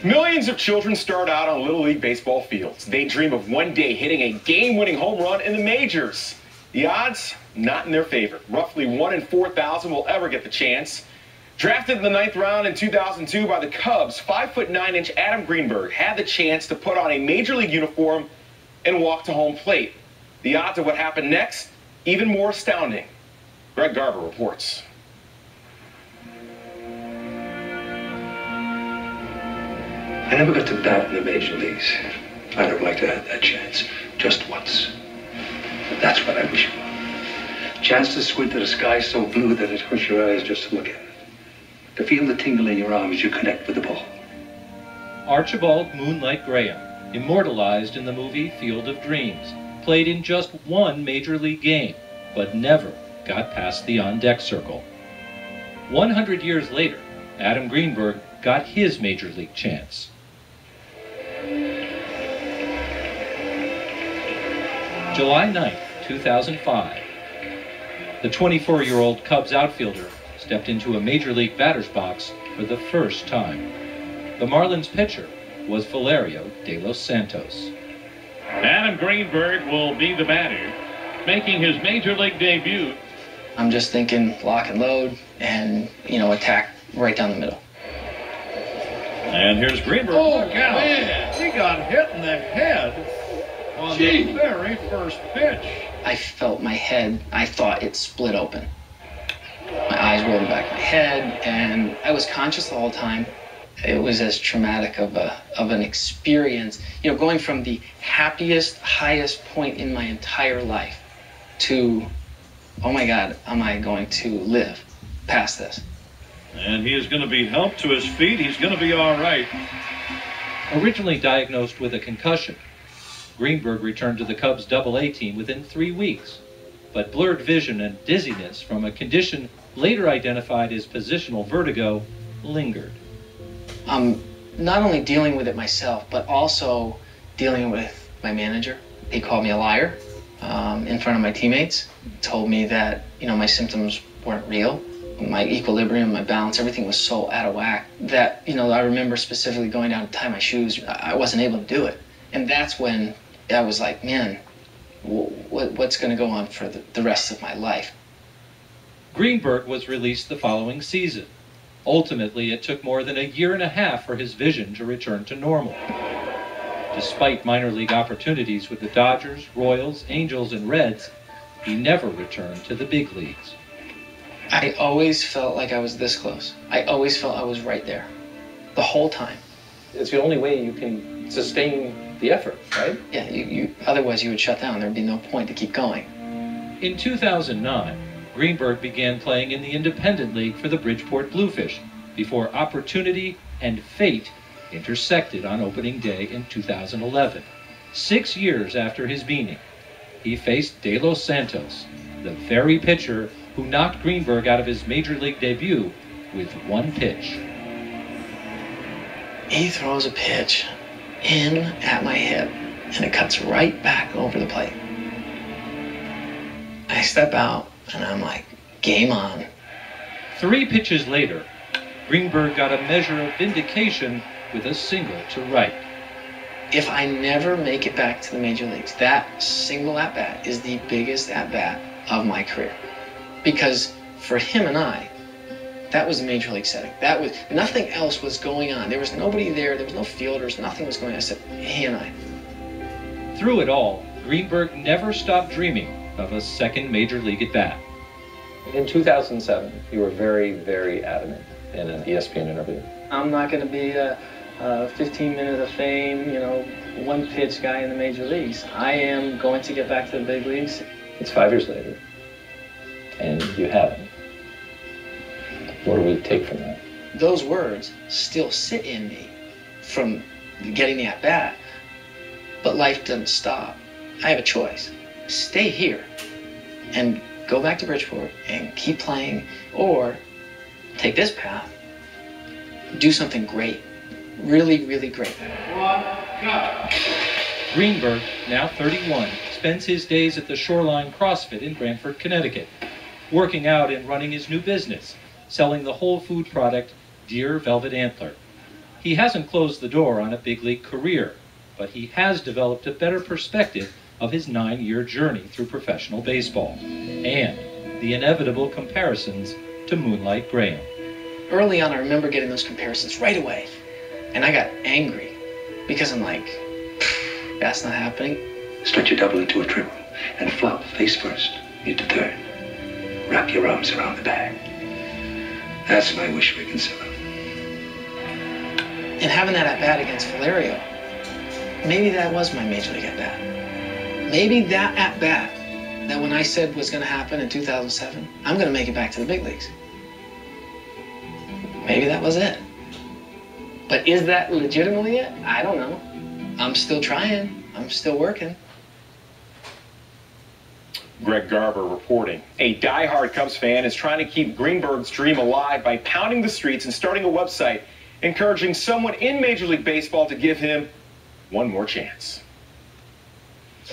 Millions of children start out on Little League baseball fields. They dream of one day hitting a game-winning home run in the majors. The odds, not in their favor. Roughly 1 in 4,000 will ever get the chance. Drafted in the 9th round in 2002 by the Cubs, 5'9" Adam Greenberg had the chance to put on a major league uniform and walk to home plate. The odds of what happened next, even more astounding. Greg Garber reports. I never got to bat in the major leagues. I'd have liked to have that chance, just once. But that's what I wish for. Chance to squint at a sky so blue that it hurts your eyes just to look at it. To feel the tingle in your arm as you connect with the ball. Archibald Moonlight Graham, immortalized in the movie Field of Dreams, played in just one major league game, but never got past the on-deck circle. 100 years later, Adam Greenberg got his major league chance. July 9th, 2005. The 24-year-old Cubs outfielder stepped into a major league batter's box for the first time. The Marlins pitcher was Valerio de los Santos. Adam Greenberg will be the batter, making his major league debut. I'm just thinking lock and load and, attack right down the middle. And here's Greenberg. Oh, Look out. Man, he got hit in the head on the very first pitch. I felt my head, I thought it split open. My eyes rolled back my head, and I was conscious the whole time. It was as traumatic of an experience, going from the happiest, highest point in my entire life to, oh my God, am I going to live past this? And he is going to be helped to his feet. He's going to be all right. Originally diagnosed with a concussion, Greenberg returned to the Cubs Double-A team within 3 weeks, but blurred vision and dizziness from a condition later identified as positional vertigo lingered. I'm not only dealing with it myself, but also dealing with my manager. He called me a liar in front of my teammates, told me that, my symptoms weren't real. My equilibrium, my balance, everything was so out of whack that, I remember specifically going down to tie my shoes. I wasn't able to do it. And that's when I was like, man, what's going to go on for the rest of my life? Greenberg was released the following season. Ultimately, it took more than 1.5 years for his vision to return to normal. Despite minor league opportunities with the Dodgers, Royals, Angels, and Reds, he never returned to the big leagues. I always felt like I was this close. I always felt I was right there, the whole time. It's the only way you can sustain the effort, right? Yeah, otherwise you would shut down. There'd be no point to keep going. In 2009, Greenberg began playing in the Independent League for the Bridgeport Bluefish before opportunity and fate intersected on opening day in 2011. 6 years after his beating, he faced De Los Santos, the very pitcher who knocked Greenberg out of his major league debut with one pitch. He throws a pitch in at my hip, and it cuts right back over the plate. I step out, and I'm like, game on. 3 pitches later, Greenberg got a measure of vindication with a single to right. If I never make it back to the major leagues, that single at-bat is the biggest at-bat of my career. Because for him and I, that was a major league setting. Nothing else was going on. There was nobody there. There was no fielders. Nothing was going on except he and I. Through it all, Greenberg never stopped dreaming of a second major league at-bat. In 2007, you were very, very adamant in an ESPN interview. I'm not going to be a 15 minutes of fame, one pitch guy in the major leagues. I am going to get back to the big leagues. It's 5 years later, and you haven't. What do we take from that? Those words still sit in me from getting the at-bat, but life doesn't stop. I have a choice. Stay here and go back to Bridgeport and keep playing, or take this path, do something great, really, really great. Greenberg, now 31, spends his days at the Shoreline CrossFit in Branford, Connecticut, working out and running his new business, selling the whole food product Deer Velvet Antler. He hasn't closed the door on a big league career, but he has developed a better perspective of his 9-year journey through professional baseball and the inevitable comparisons to Moonlight Graham. Early on, I remember getting those comparisons right away, and I got angry because I'm like, that's not happening. Stretch your double into a triple and flop face first into third. Wrap your arms around the bag. That's my wish we can sell him. And having that at-bat against Valerio, maybe that was my major league at-bat. Maybe that at-bat that when I said was going to happen in 2007, I'm going to make it back to the big leagues. Maybe that was it. But is that legitimately it? I don't know. I'm still trying. I'm still working. Greg Garber reporting. A diehard Cubs fan is trying to keep Greenberg's dream alive by pounding the streets and starting a website encouraging someone in Major League Baseball to give him one more chance.